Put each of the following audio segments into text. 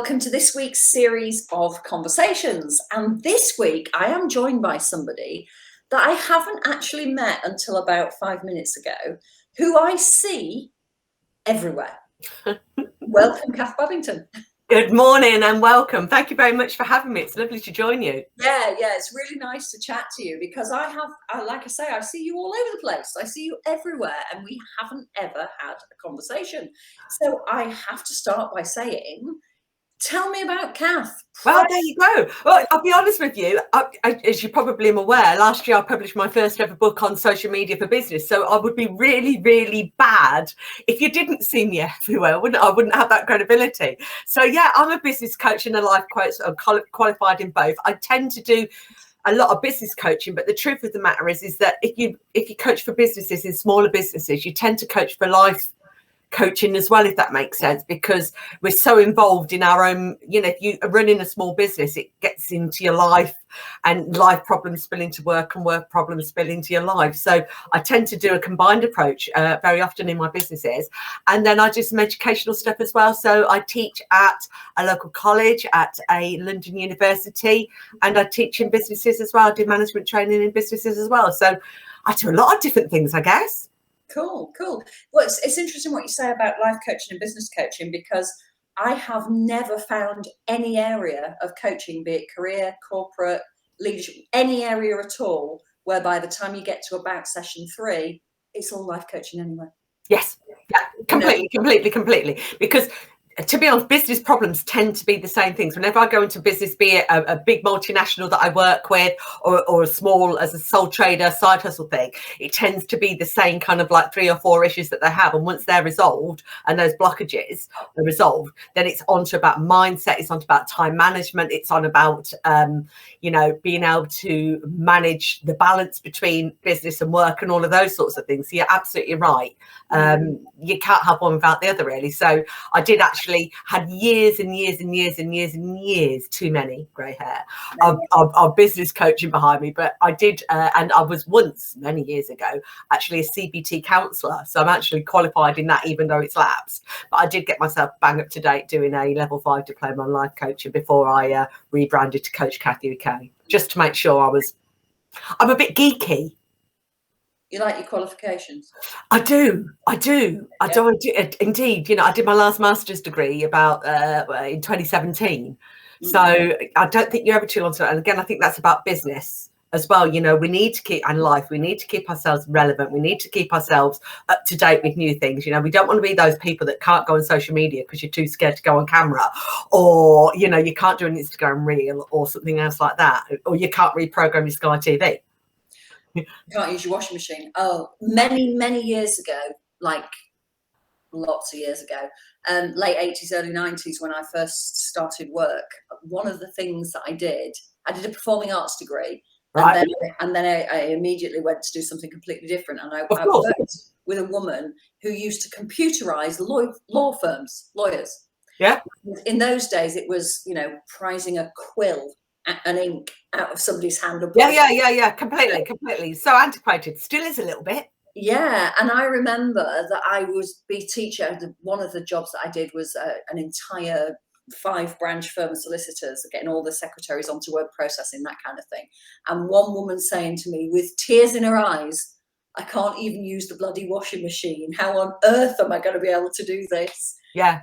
Welcome to this week's series of conversations. And this week I am joined by somebody that I haven't actually met until about 5 minutes ago, who I see everywhere. Welcome, Cath Babbington. Good morning and welcome. Thank you very much for having me. It's lovely to join you. Yeah, it's really nice to chat to you because like I say, I see you all over the place. I see you everywhere and we haven't ever had a conversation. So I have to start by saying, tell me about Cath. Well, there you go. Well, I'll be honest with you. As you probably am aware, last year I published my first ever book on social media for business. So I would be really, really bad if you didn't see me everywhere. I wouldn't have that credibility. So yeah, I'm a business coach and a life coach. I'm qualified in both. I tend to do a lot of business coaching, but the truth of the matter is that if you coach for businesses in smaller businesses, you tend to coach for life coaching as well, if that makes sense, because we're so involved in our own, if you are running a small business, it gets into your life and life problems spill into work and work problems spill into your life. So I tend to do a combined approach very often in my businesses. And then I do some educational stuff as well. So I teach at a local college, at a London university, and I teach in businesses as well. I do management training in businesses as well. So I do a lot of different things, I guess. Cool. Well, it's interesting what you say about life coaching and business coaching, because I have never found any area of coaching, be it career, corporate, leadership, any area at all, where by the time you get to about session 3, it's all life coaching anyway. Yes, yeah, completely. Because to be honest, business problems tend to be the same things. Whenever I go into business, be it a big multinational that I work with or a small, as a sole trader, side hustle thing, it tends to be the same kind of like 3 or 4 issues that they have. And once they're resolved and those blockages are resolved, then it's on to about mindset. It's on to about time management. It's on about, being able to manage the balance between business and work and all of those sorts of things. So you're absolutely right. You can't have one without the other, really. So I did actually had years and years too many grey hair of business coaching behind me, but I did and I was once many years ago actually a CBT counsellor, so I'm actually qualified in that, even though it's lapsed. But I did get myself bang up to date doing a level 5 diploma on life coaching before I rebranded to Coach Cath UK, just to make sure I'm a bit geeky. You like your qualifications? I do indeed. I did my last master's degree about in 2017. So I don't think you're ever too long to. And again, I think that's about business as well. We need to keep, and life, we need to keep ourselves relevant. We need to keep ourselves up to date with new things. We don't want to be those people that can't go on social media because you're too scared to go on camera, or you can't do an Instagram reel or something else like that, or you can't reprogram your Sky TV. You can't use your washing machine. Oh, many years ago, like lots of years ago, late 80s, early 90s, when I first started work, one of the things that I did a performing arts degree, right. and then I immediately went to do something completely different. And I worked with a woman who used to computerize law firms, lawyers. Yeah. In those days, it was, prizing a quill, an ink out of somebody's hand. Yeah, completely. So antiquated, still is a little bit. Yeah, and I remember that I was be teacher. One of the jobs that I did was an entire 5-branch firm of solicitors, getting all the secretaries onto word processing, that kind of thing. And one woman saying to me with tears in her eyes, "I can't even use the bloody washing machine. How on earth am I going to be able to do this?" Yeah,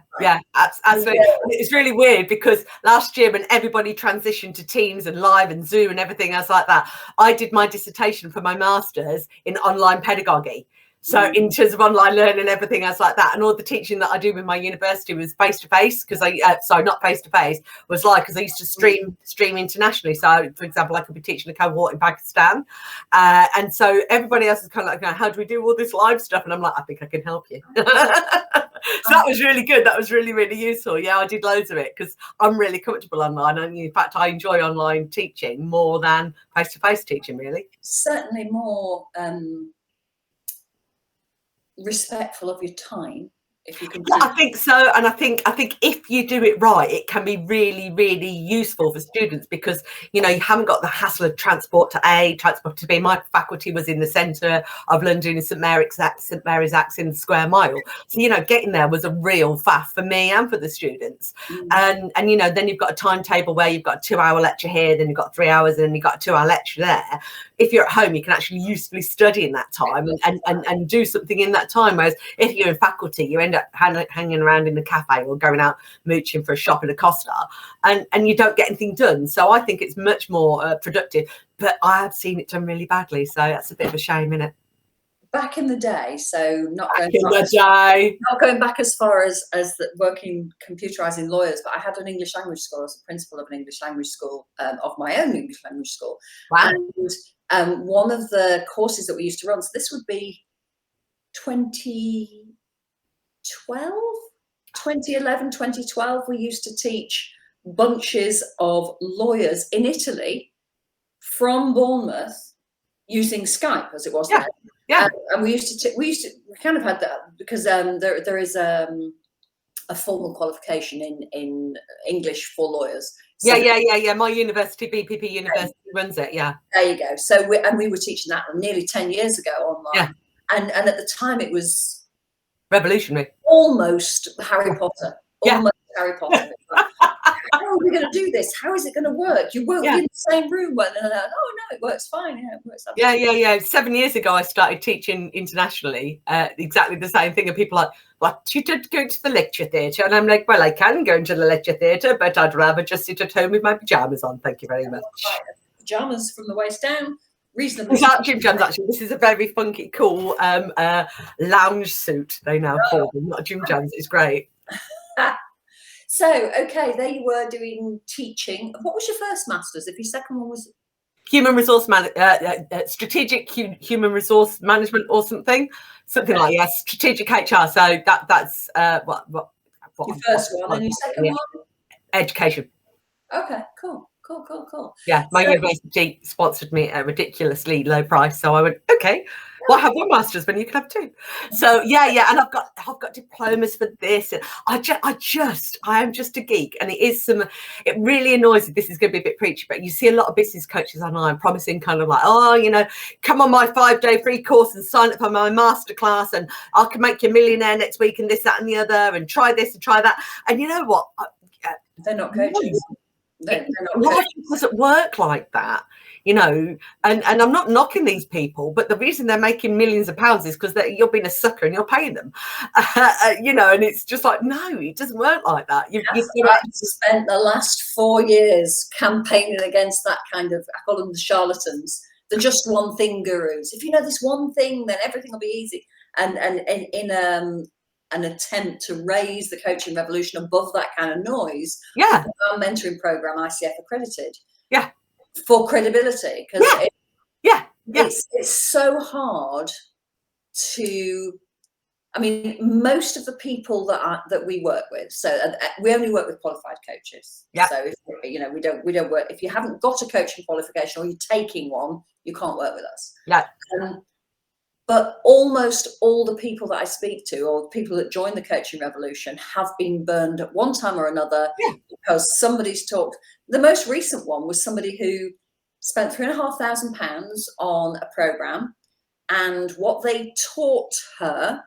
absolutely. It's really weird because last year when everybody transitioned to Teams and Live and Zoom and everything else like that, I did my dissertation for my master's in online pedagogy. So in terms of online learning and everything else like that, and all the teaching that I do with my university was face-to-face, because not face-to-face, was because I used to stream internationally. So, for example, I could be teaching a cohort in Pakistan. And so everybody else is kind of like, how do we do all this live stuff? And I'm like, I think I can help you. So that was really good. That was really, really useful. Yeah, I did loads of it because I'm really comfortable online. And in fact, I enjoy online teaching more than face-to-face teaching, really. Certainly more respectful of your time. if you can. Yeah, I think so, and I think if you do it right, it can be really, really useful for students, because you haven't got the hassle of transport to A, transport to B. My faculty was in the centre of London in St Mary's Axe in the Square Mile, so getting there was a real faff for me and for the students. And then you've got a timetable where you've got a 2-hour lecture here, then you've got 3 hours, and then you've got a 2-hour lecture there. If you're at home, you can actually usefully study in that time and do something in that time. Whereas if you're in faculty, you end up hanging around in the cafe or going out mooching for a shop at a Costa, and you don't get anything done. So I think it's much more productive. But I have seen it done really badly, so that's a bit of a shame, isn't it? Back in the day, so not going back as far as working computerising lawyers, but I had an English language school. I was a principal of an English language school, of my own English language school. Wow. And one of the courses that we used to run, so this would be 2011, 2012, we used to teach bunches of lawyers in Italy from Bournemouth using Skype, as it was then. Yeah. And we kind of had that, because there is a formal qualification in English for lawyers. So my university, BPP University, runs it. Yeah. There you go. So we were teaching that nearly 10 years ago online. Yeah. And at the time it was revolutionary. Almost Harry Potter. Yeah. Almost Harry Potter. How are we going to do this? How is it going to work? You won't be in the same room. Oh no, it works fine. Yeah, it works. Yeah. 7 years ago, I started teaching internationally. Exactly the same thing. And people are like, "What? You don't go to the lecture theatre?" And I'm like, "Well, I can go into the lecture theatre, but I'd rather just sit at home with my pajamas on. Thank you very much." Pajamas from the waist down. Reasonably. It's not gym jams, actually. This is a very funky, cool lounge suit. They now call them, not gym jams. It's great. So, okay, there you were doing teaching. What was your first master's? If your second one was human resource strategic human resource management or something like strategic HR. So that's what your first one, and your second one, education. Okay, cool. Yeah, my university sponsored me at a ridiculously low price, so I went, okay, well, have one master's when you can have two. So yeah, and I've got diplomas for this, and I am just a geek, and it really annoys me. This is going to be a bit preachy, but you see a lot of business coaches online promising kind of like, come on my 5-day free course and sign up for my masterclass, and I can make you a millionaire next week, and this, that, and the other, and try this and try that. And you know what? They're not coaches. Life doesn't work like that, and I'm not knocking these people, but the reason they're making millions of pounds is because you're being a sucker and you're paying them, and it's just like, no, it doesn't work like that. You've spent the last 4 years campaigning against that kind of, I call them the charlatans, the just one thing gurus. If you know this one thing, then everything will be easy. And in an attempt to raise the coaching revolution above that kind of noise. Yeah. Our mentoring program, ICF accredited. Yeah. For credibility. Because it's so hard to, I mean, most of the people that we work with, so we only work with qualified coaches. Yeah. So if, we don't work, if you haven't got a coaching qualification or you're taking one, you can't work with us. Yeah. But almost all the people that I speak to, or people that join the coaching revolution, have been burned at one time or another because somebody's talked. The most recent one was somebody who spent £3,500 on a program, and what they taught her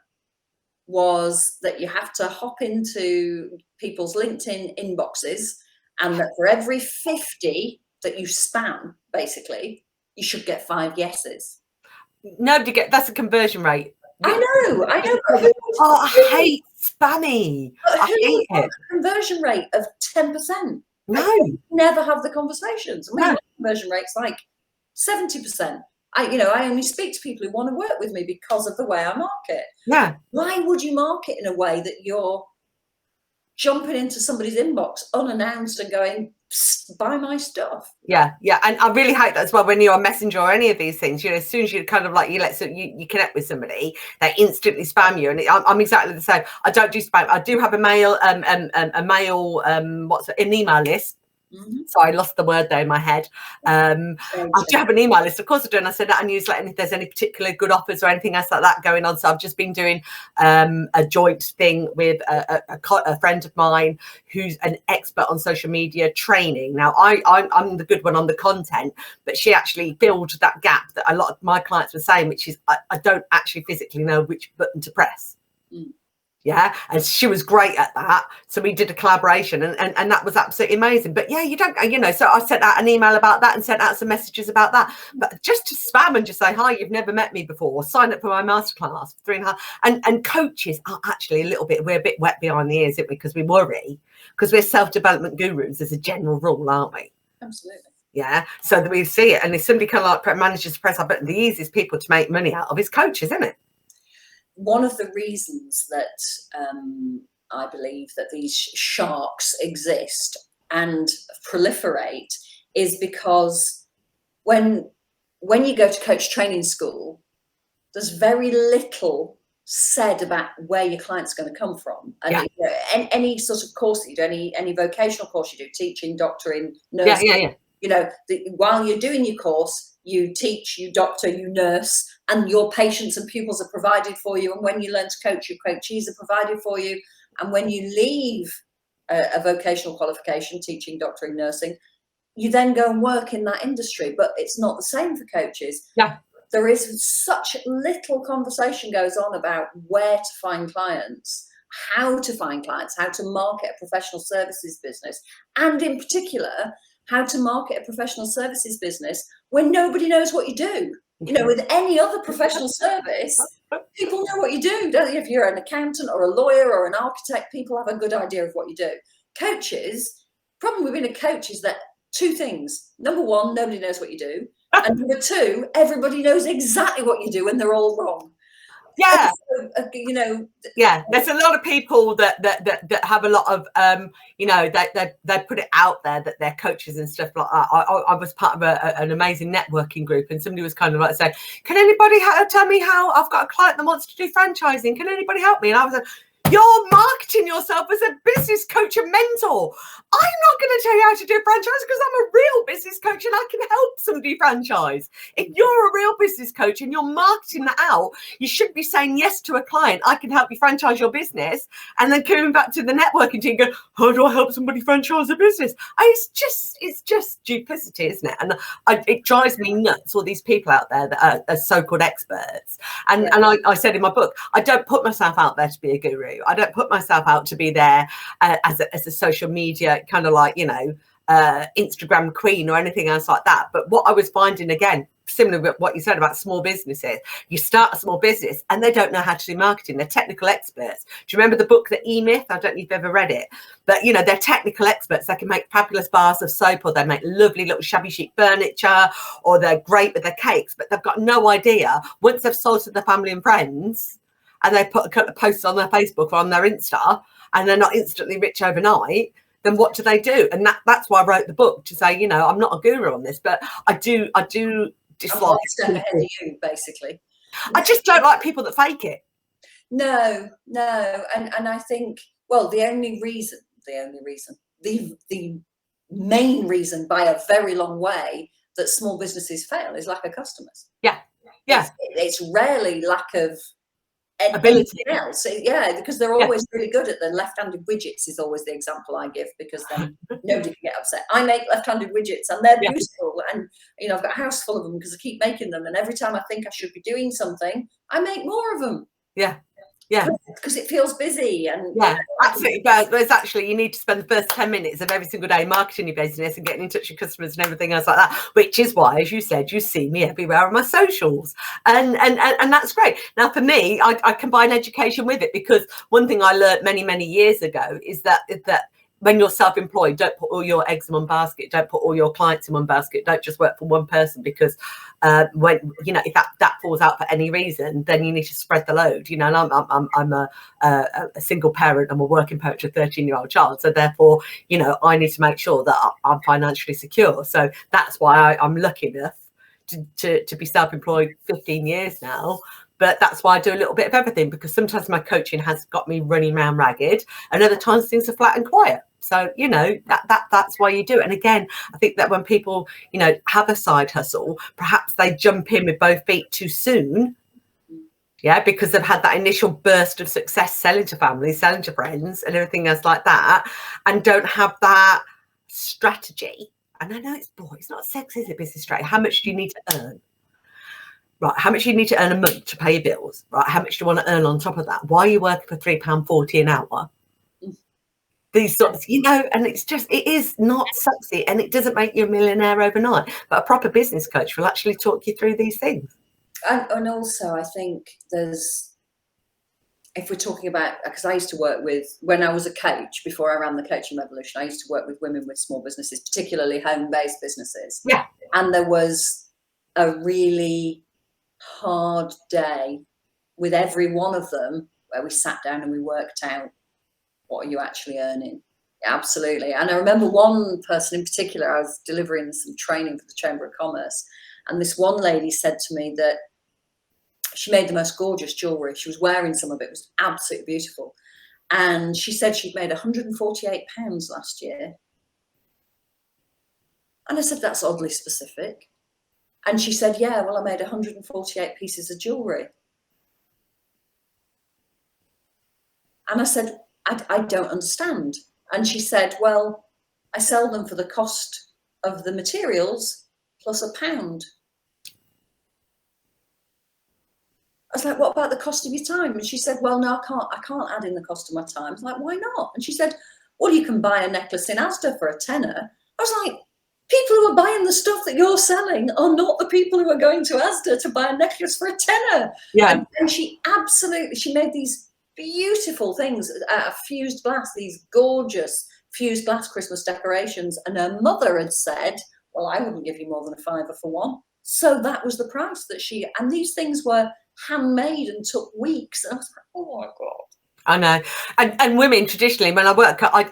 was that you have to hop into people's LinkedIn inboxes, and that for every 50 that you spam, basically, you should get 5 yeses. That's a conversion rate. I know. I hate spammy. I hate it. A conversion rate of 10%. No, never have the conversations. Conversion rate's like 70%. I only speak to people who want to work with me because of the way I market. Yeah. Why would you market in a way that you're jumping into somebody's inbox unannounced and going, buy my stuff? Yeah, and I really hate that as well when you're a messenger or any of these things. As soon as you kind of like you connect with somebody, they instantly spam you, and I'm exactly the same. I don't do spam. I do have an email list, So I lost the word there in my head. I do have an email list, of course I do, and I send out a newsletter, and if there's any particular good offers or anything else like that going on. So I've just been doing a joint thing with a friend of mine who's an expert on social media training. Now I'm the good one on the content, but she actually filled that gap that a lot of my clients were saying, which is I don't actually physically know which button to press. Yeah, and she was great at that. So we did a collaboration, and that was absolutely amazing. But yeah, you don't, so I sent out an email about that and sent out some messages about that. But just to spam and just say, hi, you've never met me before, sign up for my masterclass for 3.5. And coaches are actually we're a bit wet behind the ears, isn't we? Because we worry, because we're self-development gurus as a general rule, aren't we? Absolutely. Yeah, so that we see it. And if somebody kind of like manages to press our button, the easiest people to make money out of is coaches, isn't it? One of the reasons that I believe that these sharks exist and proliferate is because when you go to coach training school, there's very little said about where your client's going to come from. And any sort of course that you do, any vocational course you do, teaching, doctoring, nursing, while you're doing your course, you teach, you doctor, you nurse, and your patients and pupils are provided for you. And when you learn to coach, your coachees are provided for you. And when you leave a vocational qualification, teaching, doctoring, nursing, you then go and work in that industry. But it's not the same for coaches. Yeah. There is such little conversation goes on about where to find clients, how to find clients, how to market a professional services business, and in particular, how to market a professional services business when nobody knows what you do. With any other professional service, people know what you do, don't you? If you're an accountant or a lawyer or an architect, people have a good idea of what you do. Coaches, problem with being a coach is that two things. Number one, nobody knows what you do. And number two, everybody knows exactly what you do and they're all wrong. Yeah. So, yeah, there's a lot of people that have a lot of they put it out there that they're coaches and stuff like that. I was part of an amazing networking group, and somebody was kind of like saying, can anybody tell me how I've got a client that wants to do franchising, can anybody help me? And I was like, you're marketing yourself as a business coach and mentor. I'm not going to tell you how to do a franchise because I'm a real business coach and I can help somebody franchise. If you're a real business coach and you're marketing that out, you should be saying yes to a client. I can help you franchise your business, and then coming back to the networking team, go, how do I help somebody franchise a business? It's just duplicity, isn't it? And it drives me nuts. All these people out there that are so-called experts. And I said in my book, I don't put myself out there to be a guru. I don't put myself out to be there as a social media kind of like, Instagram queen or anything else like that. But what I was finding, again, similar to what you said about small businesses, you start a small business and they don't know how to do marketing. They're technical experts. Do you remember the book, The E-Myth? I don't know if you've ever read it, but they're technical experts. They can make fabulous bars of soap, or they make lovely little shabby chic furniture, or they're great with their cakes, but they've got no idea once they've sold to their family and friends, and they put a couple of posts on their Facebook or on their Insta, and they're not instantly rich overnight, then what do they do? And that's why I wrote the book, to say, I'm not a guru on this, but I do dislike. I'm one step ahead of you, basically. I just don't like people that fake it. No. And I think, well, the main reason by a very long way that small businesses fail is lack of customers. Yeah. It's rarely lack of ability else. Because they're always really good at the left-handed widgets is always the example I give, because then nobody can get upset. I make left-handed widgets and they're beautiful, and I've got a house full of them because I keep making them, and every time I think I should be doing something, I make more of them. Because it feels busy. And absolutely. But it's actually, you need to spend the first 10 minutes of every single day marketing your business and getting in touch with customers and everything else like that, which is why, as you said, you see me everywhere on my socials, and that's great. Now for me, I combine education with it, because one thing I learned many years ago is that when you're self-employed, don't put all your eggs in one basket. Don't put all your clients in one basket. Don't just work for one person, because when if that falls out for any reason, then you need to spread the load. And I'm a single parent. I'm a working parent to a 13-year-old child. So therefore, I need to make sure that I'm financially secure. So that's why I'm lucky enough to be self-employed 15 years now. But that's why I do a little bit of everything, because sometimes my coaching has got me running around ragged, and other times things are flat and quiet. So, you know, that's why you do it. And again, I think that when people, you know, have a side hustle, perhaps they jump in with both feet too soon. Yeah, because they've had that initial burst of success selling to families, selling to friends and everything else like that, and don't have that strategy. And I know it's not sexy, is it, business strategy? How much do you need to earn? Right, how much do you need to earn a month to pay your bills? Right, how much do you want to earn on top of that? Why are you working for £3.40 an hour? These sorts, you know, and it is not sexy, and it doesn't make you a millionaire overnight. But a proper business coach will actually talk you through these things. And also, I think if we're talking about, because I used to work with, when I was a coach, before I ran the coaching revolution, I used to work with women with small businesses, particularly home-based businesses. Yeah. And there was a really hard day with every one of them where we sat down and we worked out, what are you actually earning? Absolutely. And I remember one person in particular, I was delivering some training for the Chamber of Commerce, and this one lady said to me that she made the most gorgeous jewellery. She was wearing some of it. It was absolutely beautiful. And she said she'd made £148 last year. And I said, that's oddly specific. And she said, yeah, well, I made 148 pieces of jewellery. And I said, I don't understand. And she said, well, I sell them for the cost of the materials plus £1. I was like, what about the cost of your time? And she said, well, no, I can't add in the cost of my time. I was like, why not? And she said, well, you can buy a necklace in Asda for £10. I was like, people who are buying the stuff that you're selling are not the people who are going to Asda to buy a necklace for £10. Yeah. And she made these beautiful things out of fused glass, these gorgeous fused glass Christmas decorations. And her mother had said, well, I wouldn't give you more than a £5 for one. So that was the price that and these things were handmade and took weeks. And I was like, oh my God. I know. And women traditionally, when I work, I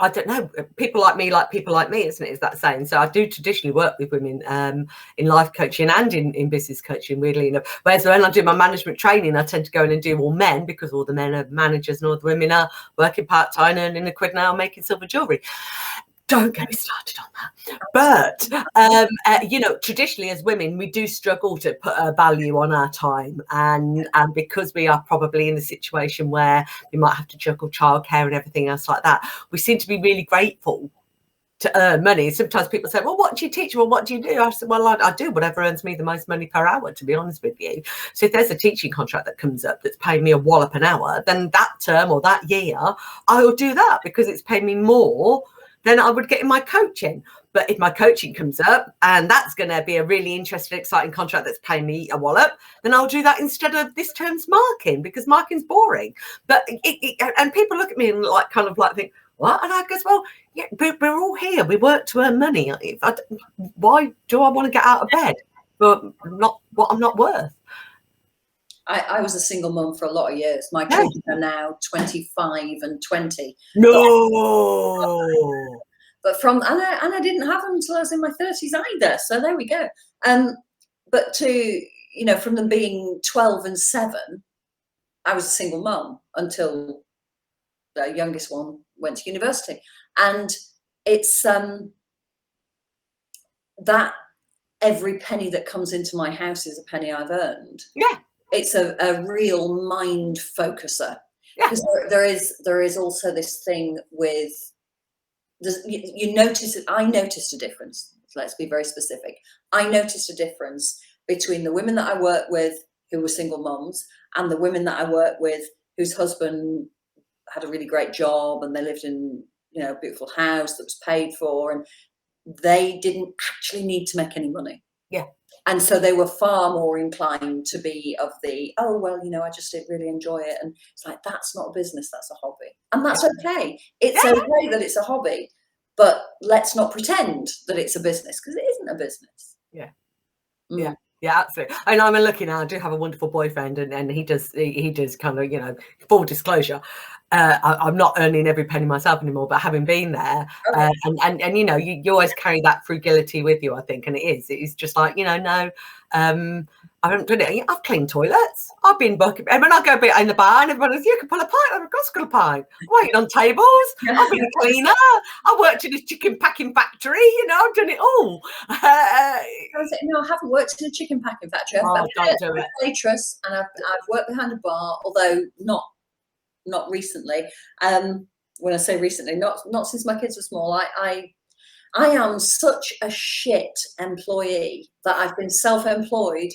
don't know, people like me like people like me, isn't it? Is that saying? So I do traditionally work with women in life coaching and in business coaching, weirdly enough. Whereas when I do my management training, I tend to go in and do all men, because all the men are managers and all the women are working part-time, earning £1 an hour, making silver jewellery. Don't get me started on that. But, you know, traditionally as women, we do struggle to put a value on our time. And because we are probably in a situation where we might have to juggle childcare and everything else like that, we seem to be really grateful to earn money. Sometimes people say, well, what do you teach? Well, what do you do? I said, well, I do whatever earns me the most money per hour, to be honest with you. So if there's a teaching contract that comes up that's paying me a wallop an hour, then that term or that year, I will do that because it's paying me more than I would get in my coaching. But if my coaching comes up and that's going to be a really interesting, exciting contract that's paying me a wallop, then I'll do that instead of this term's marking, because marking's boring. But and people look at me and like kind of like think, what? And I goes, well, yeah, we're all here. We work to earn money. Why do I want to get out of bed for not what I'm not worth? I was a single mum for a lot of years. My children are now 25 and 20. No. But I didn't have them until I was in my 30s either. So there we go. But from them being 12 and 7, I was a single mum until the youngest one went to university. And it's that every penny that comes into my house is a penny I've earned. Yeah. It's a real mind focuser. Because there is also this thing with, you notice it. I noticed a difference. Let's be very specific. I noticed a difference between the women that I work with who were single moms and the women that I work with whose husband had a really great job and they lived in a beautiful house that was paid for, and they didn't actually need to make any money. Yeah. And so they were far more inclined to be of the, oh, well, I just really enjoy it. And it's like, that's not a business, that's a hobby. And that's okay. It's okay that it's a hobby, but let's not pretend that it's a business, because it isn't a business. Yeah. Yeah. Yeah, absolutely. And I'm lucky now. I do have a wonderful boyfriend, and he does kind of, full disclosure. I'm not earning every penny myself anymore, but having been there, and you always carry that frugality with you, I think. And it's just like, no, I'm I haven't done it. I've cleaned toilets. I've been bucket. And when I go a bit in the bar and everyone goes, you can pull a pint. I've got to pull a pint. I'm waiting on tables. I've been a cleaner. I worked in a chicken packing factory. I've done it all. No, I haven't worked in a chicken packing factory. Don't do it. I'm a waitress, and I've worked behind a bar, although not recently. When I say recently, not since my kids were small. I am such a shit employee that I've been self-employed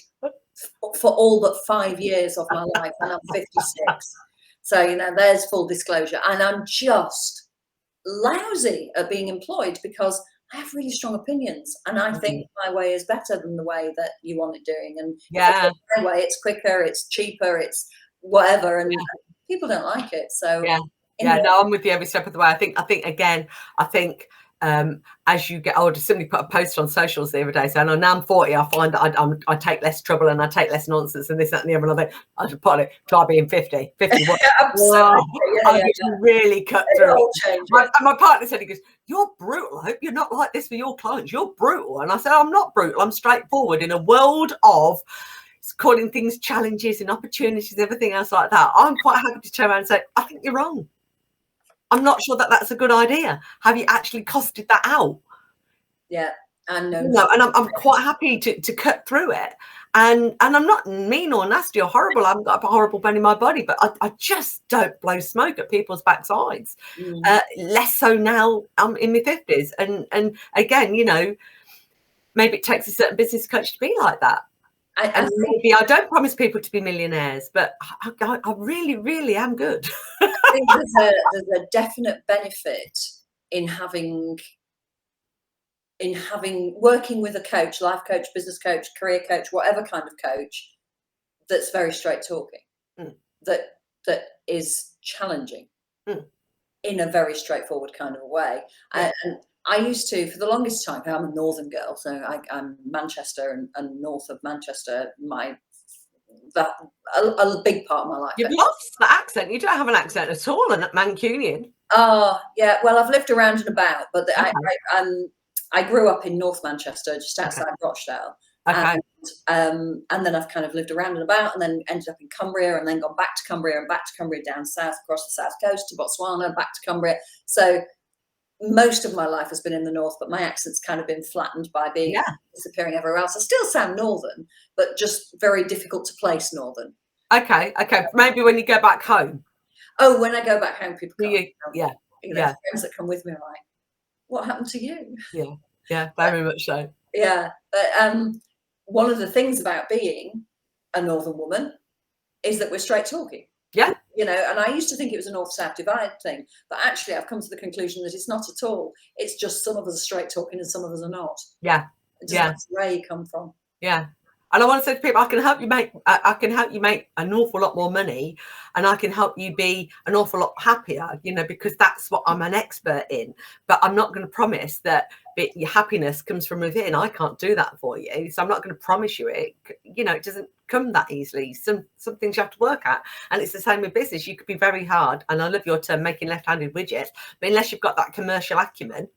for all but 5 years of my life, and I'm 56. So, there's full disclosure. And I'm just lousy at being employed because I have really strong opinions, and I think my way is better than the way that you want it doing. And my way, it's quicker, it's cheaper, it's whatever, and people don't like it. So no, I'm with you every step of the way. I think as you get older, somebody put a post on socials the other day saying, now I'm 40, I find that I take less trouble and I take less nonsense and this, that and the other. And I think I should put it, try being 50. What? I really cut through it. My partner said, he goes, you're brutal. I hope you're not like this for your clients. You're brutal. And I said, I'm not brutal. I'm straightforward. In a world of calling things challenges and opportunities, everything else like that, I'm quite happy to turn around and say, I think you're wrong. I'm not sure that that's a good idea. Have you actually costed that out? Yeah, I know. And I'm quite happy to cut through it. And I'm not mean or nasty or horrible. I haven't got a horrible bone in my body, but I just don't blow smoke at people's backsides. Less so now I'm in my 50s. And again, maybe it takes a certain business coach to be like that. Maybe I don't promise people to be millionaires, but I really, really am good. I think there's a definite benefit in working with a coach, life coach, business coach, career coach, whatever kind of coach, that's very straight talking, that is challenging in a very straightforward kind of a way. And I used to, for the longest time, I'm a northern girl, so I'm Manchester and north of Manchester. A big part of my life. You've lost the accent. You don't have an accent at all, and Mancunian. Oh, yeah. Well, I've lived around and about, but I grew up in North Manchester, just outside Rochdale. Okay. And then I've kind of lived around and about, and then ended up in Cumbria, and then gone back to Cumbria, and back to Cumbria, down south, across the south coast to Botswana, back to Cumbria. So most of my life has been in the north, but my accent's kind of been flattened by being disappearing everywhere else. I still sound northern, but just very difficult to place northern. Okay. Maybe when you go back home. Oh, when I go back home, people come. Friends that come with me are like, what happened to you? Yeah, very much so. Yeah, but one of the things about being a northern woman is that we're straight talking. Yeah. And I used to think it was a north-south divide thing, but actually I've come to the conclusion that it's not at all. It's just some of us are straight talking and some of us are not. Yeah. That's where you come from. Yeah. And I want to say to people, I can help you make an awful lot more money, and I can help you be an awful lot happier, because that's what I'm an expert in. But I'm not going to promise that your happiness comes from within. I can't do that for you. So I'm not going to promise you it. It doesn't come that easily. Some things you have to work at. And it's the same with business. You could be very hard. And I love your term, making left-handed widgets. But unless you've got that commercial acumen,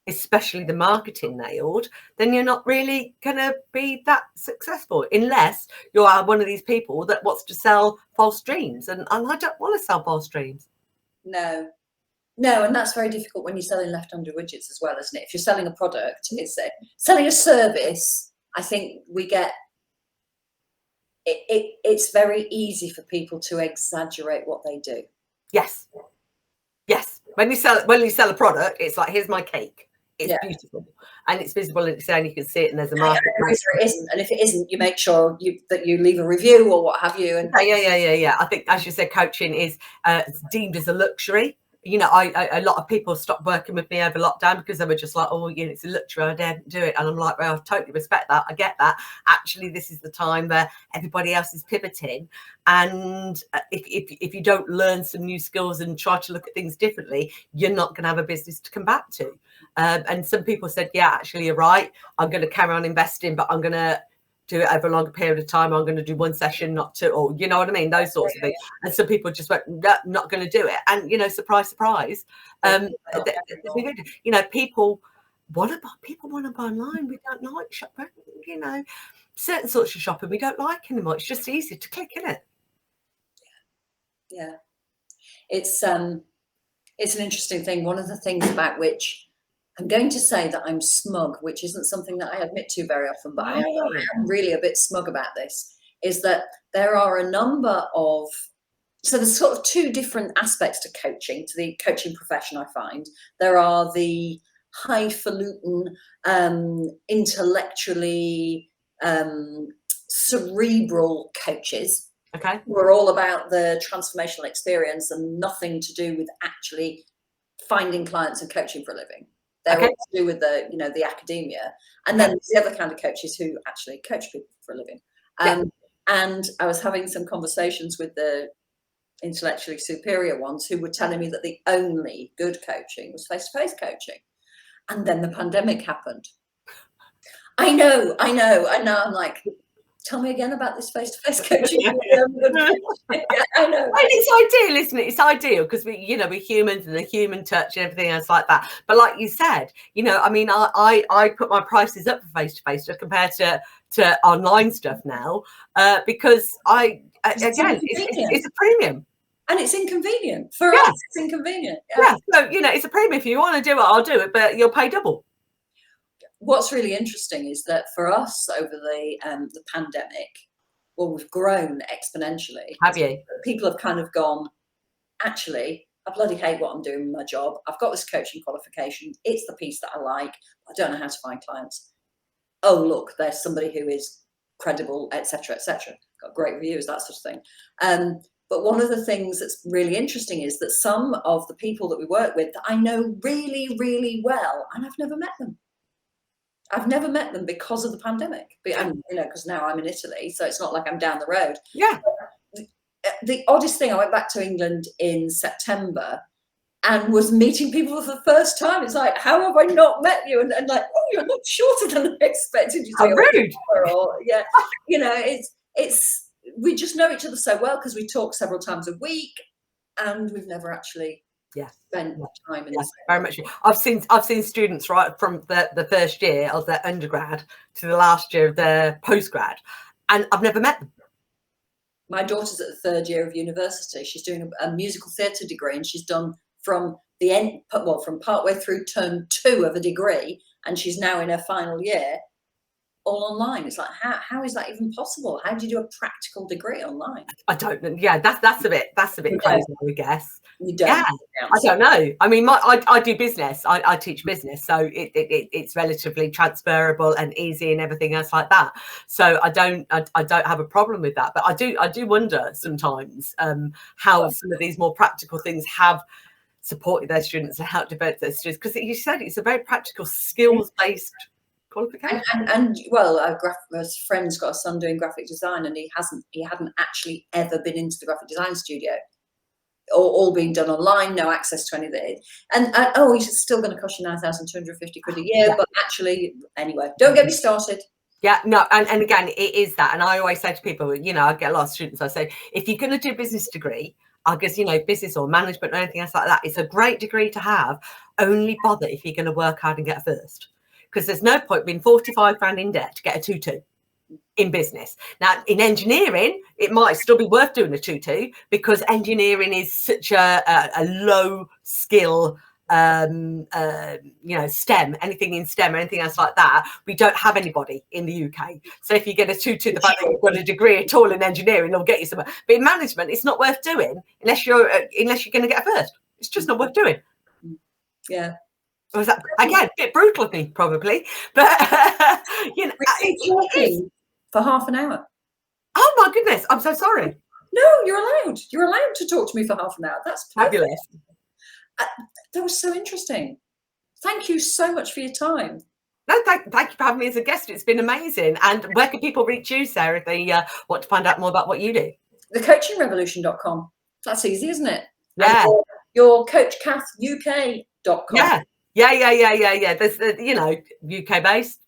especially the marketing nailed, then you're not really going to be that successful unless you are one of these people that wants to sell false dreams. And I don't want to sell false dreams. No, and that's very difficult when you're selling left-handed widgets as well, isn't it? If you're selling a product, it's selling a service. I think we get it's very easy for people to exaggerate what they do. Yes. When you sell a product, it's like, here's my cake. It's beautiful and it's visible and it's there and you can see it and there's a market. It isn't, and if it isn't, you make sure that you leave a review or what have you. And yeah. I think, as you said, coaching is deemed as a luxury. A lot of people stopped working with me over lockdown because they were just like, it's a luxury, I daren't do it. And I'm like, well, I totally respect that. I get that. Actually, this is the time where everybody else is pivoting. And if you don't learn some new skills and try to look at things differently, you're not going to have a business to come back to. And some people said, yeah, actually, you're right. I'm going to carry on investing, but I'm going to do it over a longer period of time. I'm going to do one session, not two, or you know what I mean? Those sorts of things. And some people just went, no, not going to do it. And, surprise, surprise. People want to buy online. We don't like shop, certain sorts of shopping we don't like anymore. It's just easier to click, isn't it? Yeah. It's an interesting thing. One of the things about which I'm going to say that I'm smug, which isn't something that I admit to very often, but I am really a bit smug about this, is that there are a number of, so there's sort of two different aspects to coaching, to the coaching profession, I find. There are the highfalutin, intellectually cerebral coaches, Okay. who are all about the transformational experience and nothing to do with actually finding clients and coaching for a living. They're all to do with the, you know, the academia. And then the other kind of coaches who actually coach people for a living. And I was having some conversations with the intellectually superior ones who were telling me that the only good coaching was face-to-face coaching. And then the pandemic happened. I know. And now I'm like, tell me again about this face-to-face coaching. Yeah, I know. And it's ideal, isn't it? It's ideal because we're humans and the human touch and everything else like that. But like you said, you know, I mean, I put my prices up for face-to-face compared to online stuff now, because it's a premium. And it's inconvenient for us. It's inconvenient. Yeah. So, you know, it's a premium. If you want to do it, I'll do it, but you'll pay double. What's really interesting is that for us over the pandemic, well, we've grown exponentially. Have you? People have kind of gone, actually, I bloody hate what I'm doing with my job. I've got this coaching qualification. It's the piece that I like. I don't know how to find clients. Oh, look, there's somebody who is credible, etc., etc. Got great reviews, that sort of thing. But one of the things that's really interesting is that some of the people that we work with that I know really, really well, and I've never met them. I've never met them because of the pandemic. And, you know, because now I'm in Italy, so it's not like I'm down the road. Yeah. The oddest thing, I went back to England in September and was meeting people for the first time. It's like, how have I not met you? And like, oh, you're not shorter than I expected you to. How rude. Or, yeah, you know, it's we just know each other so well because we talk several times a week, and we've never actually spent time in the same very much. I've seen students right from the first year of their undergrad to the last year of their postgrad, and I've never met them. My daughter's at the third year of university. She's doing a musical theatre degree, and she's done from the end, well, from partway through term 2 of a degree, and she's now in her final year, all online. It's like, how is that even possible? How do you do a practical degree online? I don't know. Yeah, that's a bit crazy, I guess. You don't. Yeah, I don't know. I mean, I do business. I teach business, so it's relatively transferable and easy and everything else like that. So I don't have a problem with that. But I do wonder sometimes how some of these more practical things have supported their students and how to develop their students, because you said it's a very practical, skills-based qualification. And well, a friend's got a son doing graphic design, and he hadn't actually ever been into the graphic design studio. All being done online, no access to anything. And he's still going to cost you 9,250 quid a year. But actually, anyway, don't get me started. Yeah, no, and again, it is that. And I always say to people, you know, I get a lot of students, I say, if you're going to do a business degree, I guess, you know, business or management or anything else like that, it's a great degree to have. Only bother if you're going to work hard and get a first. Because there's no point being 45 grand in debt to get a 2-2 in business. Now, in engineering, it might still be worth doing a 2-2 because engineering is such a low skill, you know, STEM, anything in STEM or anything else like that. We don't have anybody in the UK. So if you get a 2-2, the fact that you've got a degree at all in engineering, it'll get you somewhere. But in management, it's not worth doing unless you're going to get a first. It's just not worth doing. Yeah. Was that, again, a bit brutal of me, probably, but you know, talking for half an hour. Oh my goodness, I'm so sorry. No, you're allowed. You're allowed to talk to me for half an hour. That's perfect. Fabulous. That was so interesting. Thank you so much for your time. No, thank you for having me as a guest. It's been amazing. And where can people reach you, Sarah, if they want to find out more about what you do? Thecoachingrevolution.com. That's easy, isn't it? Yeah. And your coachcathuk.com. Yeah. There's you know, UK based,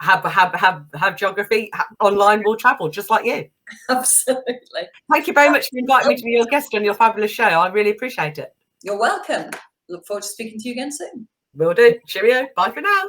have geography, online will travel just like you. Absolutely. Thank you very much for inviting me to be your guest on your fabulous show. I really appreciate it. You're welcome. Look forward to speaking to you again soon. Will do. Cheerio. Bye for now.